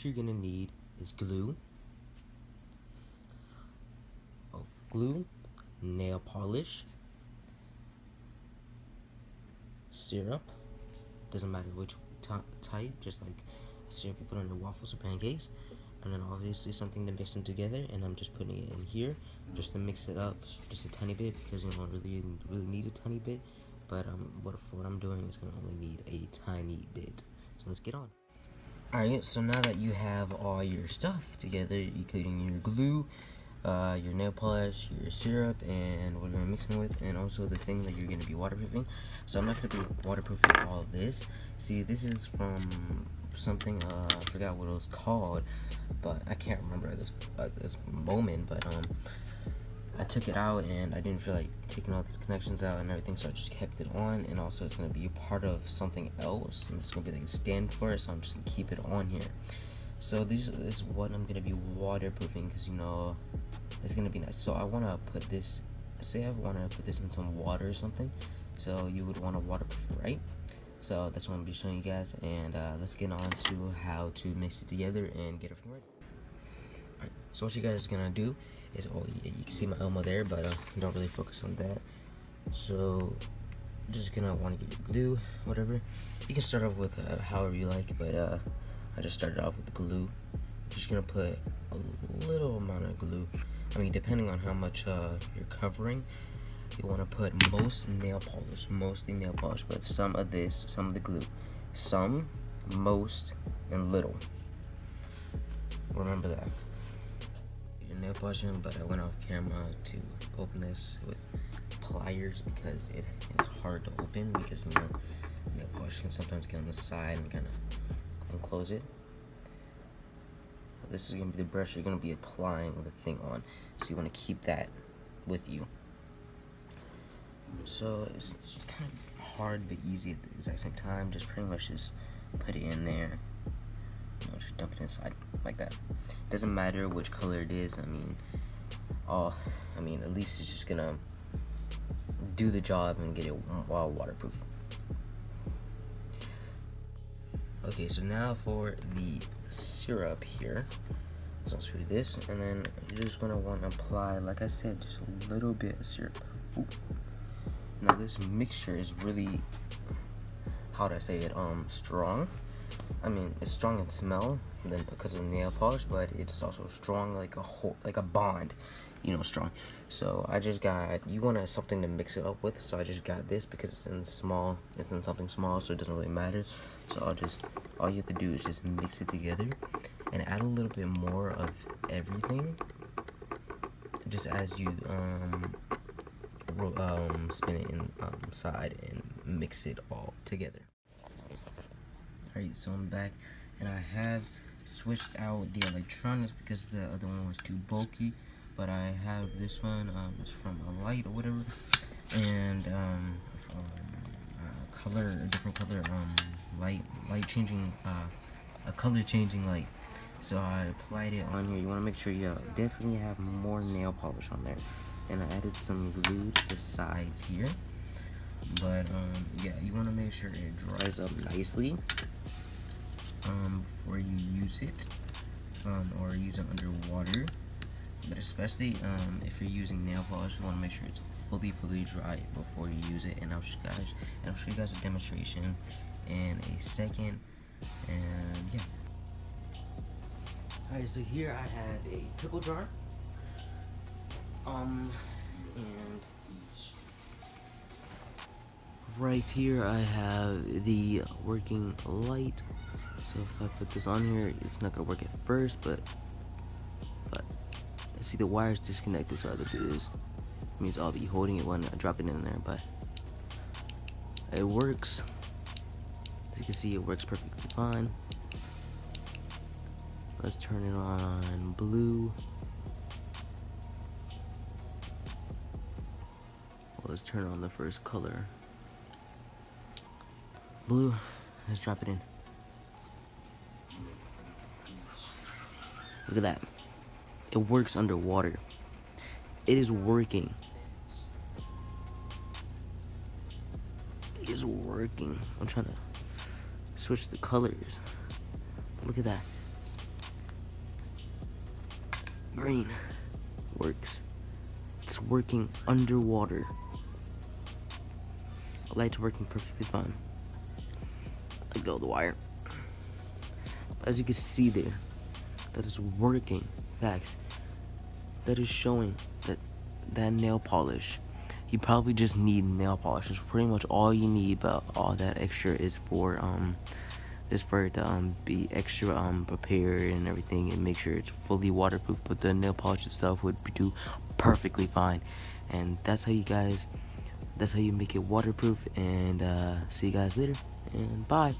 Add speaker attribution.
Speaker 1: what you're gonna need is glue, nail polish, syrup, doesn't matter which type, just like syrup you put on your waffles or pancakes, and then obviously something to mix them together. And I'm just putting it in here just to mix it up just a tiny bit, because you don't really need a tiny bit, but what I'm doing is gonna only need a tiny bit. So let's get on. Alright, so now that you have all your stuff together, including your glue, your nail polish, your syrup, and what you're mixing with, and also the thing that you're going to be waterproofing. So I'm not going to be waterproofing all of this. See, this is from something, I forgot what it was called, but I can't remember at this moment, but I took it out and I didn't feel like taking all these connections out and everything, so I just kept it on. And also it's going to be a part of something else, and it's going to be like a stand for it, so I'm just going to keep it on here. So this is what I'm going to be waterproofing, because you know it's going to be nice. So I want to put this, say I want to put this in some water or something, so you would want to waterproof it, right? So that's what I'm going to be showing you guys, and let's get on to how to mix it together and get everything ready. Alright, so what you guys are going to do is, oh yeah, you can see my elbow there, but don't really focus on that. So just gonna want to get your glue, whatever. You can start off with however you like, but I just started off with the glue. Just gonna put a little amount of glue. I mean, depending on how much you're covering, you want to put mostly nail polish, but some of this, some of the glue, some, most, and little. Remember that. Your nail polishing, but I went off camera to open this with pliers because it's hard to open, because you know nail polish can sometimes get on the side and kind of close it. This is gonna be the brush you're gonna be applying the thing on, so you want to keep that with you. So it's kind of hard but easy at the exact same time. Just pretty much just put it in there, you know, just dump it inside like that. Doesn't matter which color it is. I mean, at least it's just gonna do the job and get it waterproof. Okay, so now for the syrup here. So I'll show you this, and then you're just gonna want to apply, like I said, just a little bit of syrup. Ooh. Now this mixture is really, how do I say it, strong. I mean, it's strong in smell because of the nail polish, but it's also strong like a bond, you know, strong. So I just got, you want something to mix it up with, so I just got this because it's in something small, so it doesn't really matter. So all you have to do is just mix it together and add a little bit more of everything, just as you spin it inside and mix it all together. Alright, so I'm back, and I have switched out the electronics because the other one was too bulky, but I have this one, it's from Alight or whatever, and a different color, light changing, a color changing light. So I applied it on here. You want to make sure you definitely have more nail polish on there, and I added some glue to the sides here, but yeah, you want to make sure it dries up nicely before you use it, or use it underwater. But especially if you're using nail polish, you want to make sure it's fully dry before you use it. And I'll show you guys a demonstration in a second. And yeah. Alright, so here I have a pickle jar, and right here I have the working light. So if I put this on here, it's not gonna work at first, but see the wire's disconnected, so I have to do this. It means I'll be holding it when I drop it in there, but it works. As you can see, it works perfectly fine. Let's turn it on blue. Well, let's turn on the first color. Blue. Let's drop it in. Look at that. It works underwater. It is working. It is working. I'm trying to switch the colors. Look at that. brain works. It's working underwater. The light's working perfectly fine. Let go of the wire. As you can see there, that is working. Facts. That is showing that nail polish, you probably just need nail polish. It's pretty much all you need, but all that extra is for it to be extra prepared and everything, and make sure it's fully waterproof. But the nail polish itself would do perfectly fine. And that's how you make it waterproof. And see you guys later, and bye.